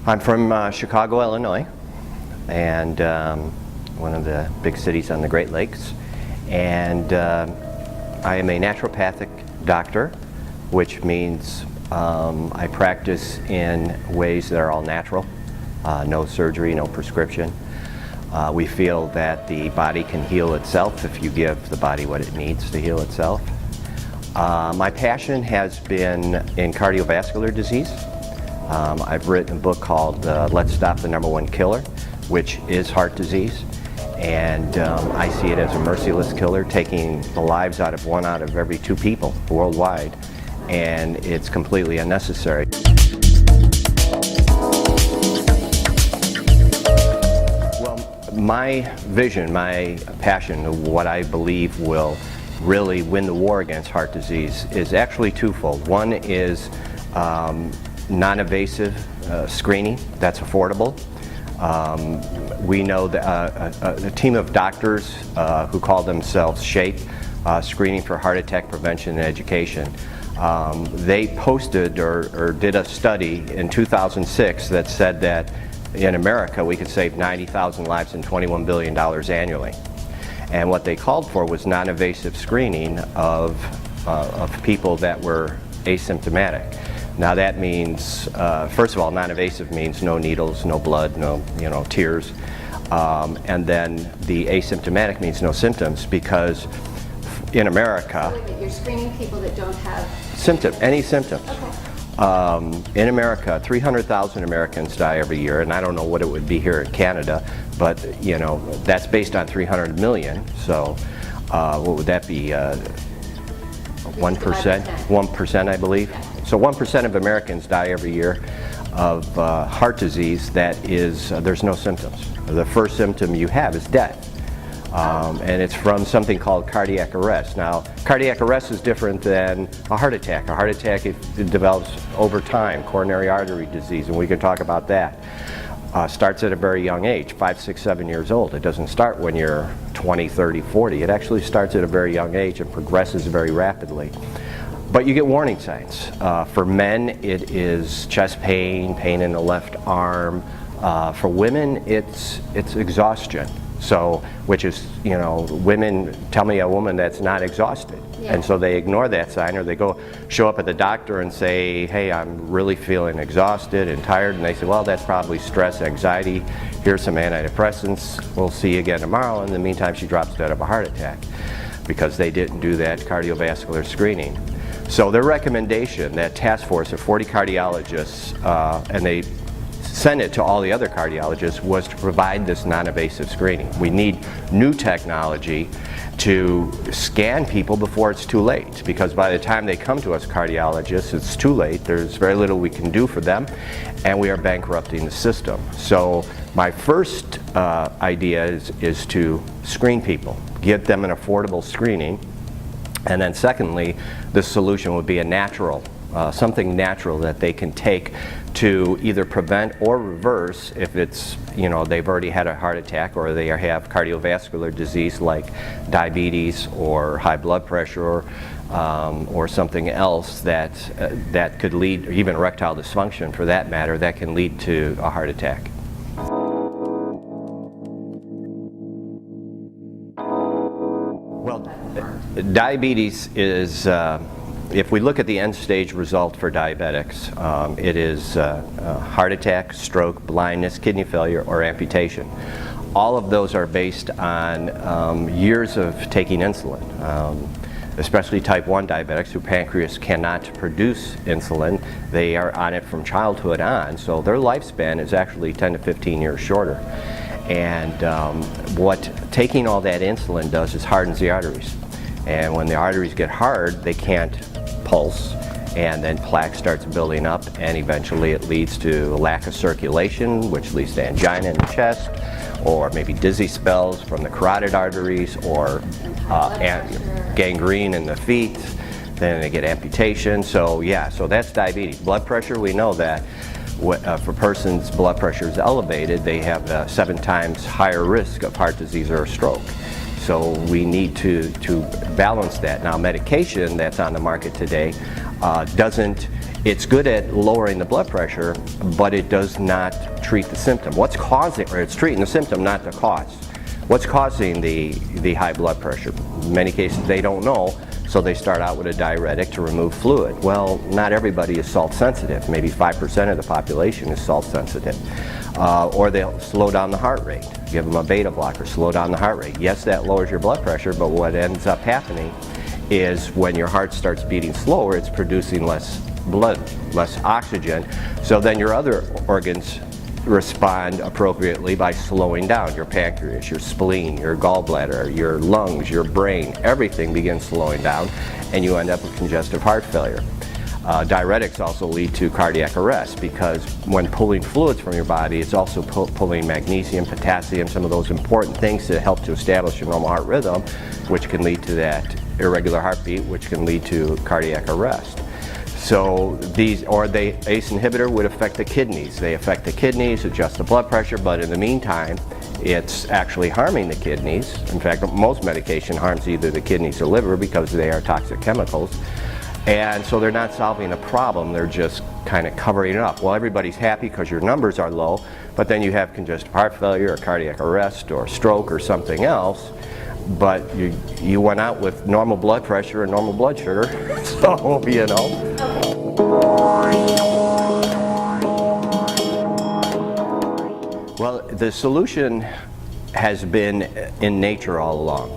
I'm from Chicago, Illinois, and one of the big cities on the Great Lakes. And I am a naturopathic doctor, which means I practice in ways that are all natural, no surgery, no prescription. We feel that the body can heal itself if you give the body what it needs to heal itself. My passion has been in cardiovascular disease. I've written a book called Let's Stop the #1 Killer, which is heart disease. And I see it as a merciless killer, taking the lives out of 1 out of every 2 people worldwide. And it's completely unnecessary. Well, my vision, my passion, what I believe will really win the war against heart disease is actually twofold. One is non-invasive screening that's affordable. We know that a team of doctors who call themselves SHAPE, Screening for Heart Attack Prevention and Education, they posted or did a study in 2006 that said that in America we could save 90,000 lives and $21 billion annually. And what they called for was non-invasive screening of people that were asymptomatic. Now that means, first of all, non-invasive means no needles, no blood, no tears. And then the asymptomatic means no symptoms, because in America... Wait a minute, you're screening people that don't have... Any symptoms. Okay. In America, 300,000 Americans die every year, and I don't know what it would be here in Canada, but that's based on 300 million, so what would that be, 1%? 1%, I believe. So 1% of Americans die every year of heart disease that is, there's no symptoms. The first symptom you have is death. And it's from something called cardiac arrest. Now, cardiac arrest is different than a heart attack. A heart attack, it develops over time, coronary artery disease, and we can talk about that. Starts at a very young age, 5, 6, 7 years old. It doesn't start when you're 20, 30, 40. It actually starts at a very young age and progresses very rapidly. But you get warning signs. For men, it is chest pain, pain in the left arm. For women, it's exhaustion. So, which is, women tell me a woman that's not exhausted. Yeah. And so they ignore that sign, or they show up at the doctor and say, hey, I'm really feeling exhausted and tired. And they say, well, that's probably stress, anxiety. Here's some antidepressants. We'll see you again tomorrow. In the meantime, she drops dead of a heart attack because they didn't do that cardiovascular screening. So their recommendation, that task force of 40 cardiologists, and they sent it to all the other cardiologists, was to provide this non-invasive screening. We need new technology to scan people before it's too late, because by the time they come to us cardiologists, it's too late. There's very little we can do for them, and we are bankrupting the system. So my first idea is to screen people, get them an affordable screening, and then secondly, the solution would be a natural, something natural that they can take to either prevent or reverse if it's, they've already had a heart attack, or they have cardiovascular disease like diabetes or high blood pressure, or something else that could lead, or even erectile dysfunction for that matter, that can lead to a heart attack. Well, diabetes is, if we look at the end stage result for diabetics, it is heart attack, stroke, blindness, kidney failure, or amputation. All of those are based on years of taking insulin, especially type 1 diabetics whose pancreas cannot produce insulin. They are on it from childhood on, so their lifespan is actually 10 to 15 years shorter. And what taking all that insulin does is hardens the arteries. And when the arteries get hard, they can't pulse, and then plaque starts building up, and eventually it leads to a lack of circulation, which leads to angina in the chest, or maybe dizzy spells from the carotid arteries, or gangrene in the feet. Then they get amputation. So yeah, so that's diabetes. Blood pressure, we know that if a person's blood pressure is elevated, they have 7 times higher risk of heart disease or a stroke. So we need to balance that. Now, medication that's on the market today It's good at lowering the blood pressure, but it does not treat the symptom. What's causing, or it's treating the symptom, not the cause. What's causing the high blood pressure? In many cases they don't know, so they start out with a diuretic to remove fluid. Well, not everybody is salt sensitive. Maybe 5% of the population is salt sensitive. Or they'll slow down the heart rate. Give them a beta blocker, slow down the heart rate. Yes, that lowers your blood pressure, but what ends up happening is when your heart starts beating slower, it's producing less blood, less oxygen. So then your other organs respond appropriately by slowing down. Your pancreas, your spleen, your gallbladder, your lungs, your brain, everything begins slowing down, and you end up with congestive heart failure. Diuretics also lead to cardiac arrest because when pulling fluids from your body, it's also pulling magnesium, potassium, some of those important things to help to establish your normal heart rhythm, which can lead to that irregular heartbeat, which can lead to cardiac arrest. So the ACE inhibitor would affect the kidneys. They affect the kidneys, adjust the blood pressure, but in the meantime, it's actually harming the kidneys. In fact, most medication harms either the kidneys or liver because they are toxic chemicals. And so they're not solving the problem, they're just kind of covering it up. Well, everybody's happy because your numbers are low, but then you have congestive heart failure or cardiac arrest or stroke or something else. But you went out with normal blood pressure and normal blood sugar, so, you know. Well, the solution has been in nature all along.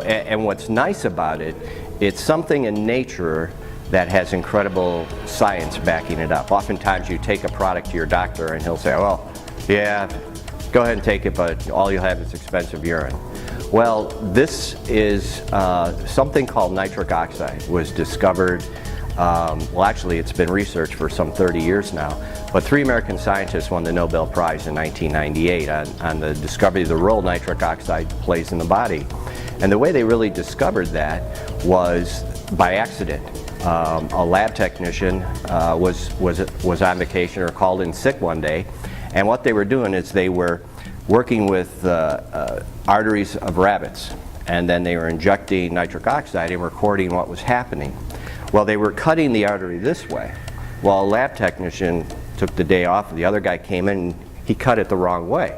And what's nice about it, it's something in nature that has incredible science backing it up. Oftentimes you take a product to your doctor and he'll say, well, yeah, go ahead and take it, but all you'll have is expensive urine. Well, this is something called nitric oxide. Was discovered, well actually it's been researched for some 30 years now, but 3 American scientists won the Nobel Prize in 1998 on the discovery of the role nitric oxide plays in the body. And the way they really discovered that was by accident. A lab technician was on vacation or called in sick one day, and what they were doing is they were working with arteries of rabbits, and then they were injecting nitric oxide and recording what was happening. Well, they were cutting the artery this way. Well, a lab technician took the day off, the other guy came in and he cut it the wrong way.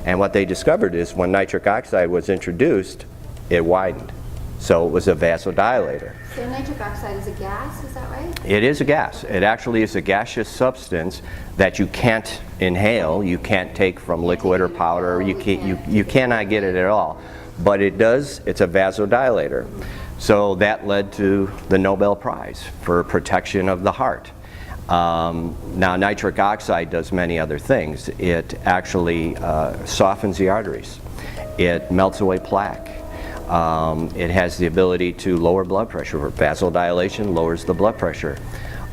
And what they discovered is when nitric oxide was introduced, it widened. So it was a vasodilator. So nitric oxide is a gas, is that right? It is a gas. It actually is a gaseous substance that you can't inhale, you can't take from liquid or powder, you cannot get it at all. But it does, it's a vasodilator. So that led to the Nobel Prize for protection of the heart. Now nitric oxide does many other things. It actually softens the arteries. It melts away plaque. It has the ability to lower blood pressure. Vasodilation lowers the blood pressure.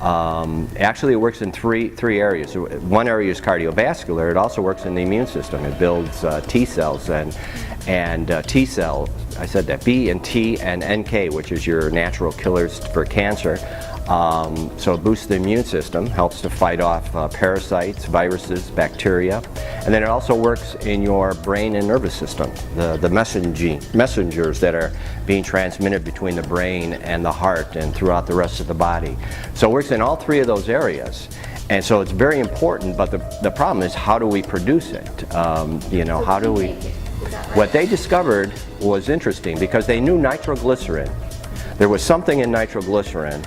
Actually, it works in three areas. One area is cardiovascular. It also works in the immune system. It builds T cells and T cell. I said that B and T and NK, which is your natural killers for cancer. So it boosts the immune system, helps to fight off parasites, viruses, bacteria, and then it also works in your brain and nervous system, the messengers that are being transmitted between the brain and the heart and throughout the rest of the body. So it works in all 3 of those areas. And so it's very important, but the problem is how do we produce it? You know, how do we? What they discovered was interesting because they knew nitroglycerin. There was something in nitroglycerin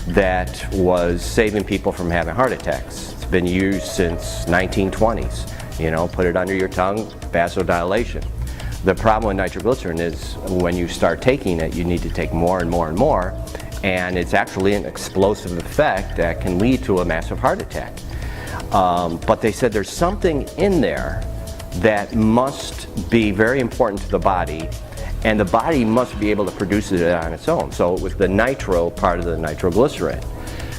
that was saving people from having heart attacks. It's been used since 1920s. You know, put it under your tongue, vasodilation. The problem with nitroglycerin is when you start taking it, you need to take more and more and more, and it's actually an explosive effect that can lead to a massive heart attack. But they said there's something in there that must be very important to the body, and the body must be able to produce it on its own. So it was the nitro part of the nitroglycerin.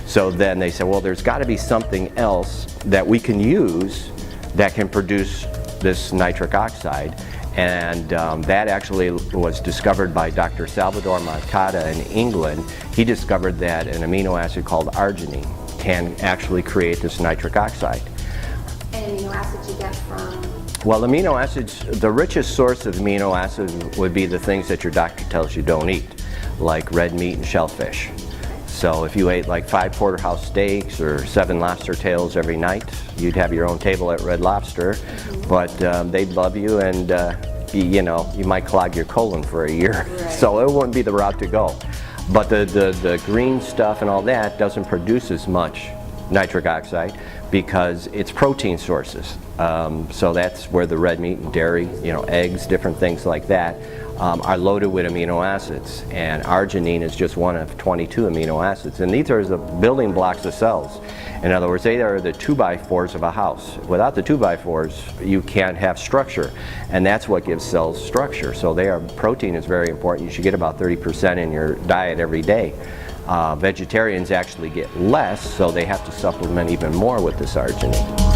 So then they said, well, there's got to be something else that we can use that can produce this nitric oxide. And that actually was discovered by Dr. Salvador Moncada in England. He discovered that an amino acid called arginine can actually create this nitric oxide. And amino acids you get from? Well, amino acids, the richest source of amino acids would be the things that your doctor tells you don't eat, like red meat and shellfish. So if you ate like 5 porterhouse steaks or 7 lobster tails every night, you'd have your own table at Red Lobster. But they'd love you, and you know, you might clog your colon for a year. Right. So it wouldn't be the route to go. But the green stuff and all that doesn't produce as much nitric oxide because it's protein sources. So that's where the red meat and dairy, you know, eggs, different things like that, are loaded with amino acids. And arginine is just one of 22 amino acids. And these are the building blocks of cells. In other words, they are the 2x4s of a house. Without the 2x4s, you can't have structure. And that's what gives cells structure. So protein is very important. You should get about 30% in your diet every day. Vegetarians actually get less, so they have to supplement even more with this arginine.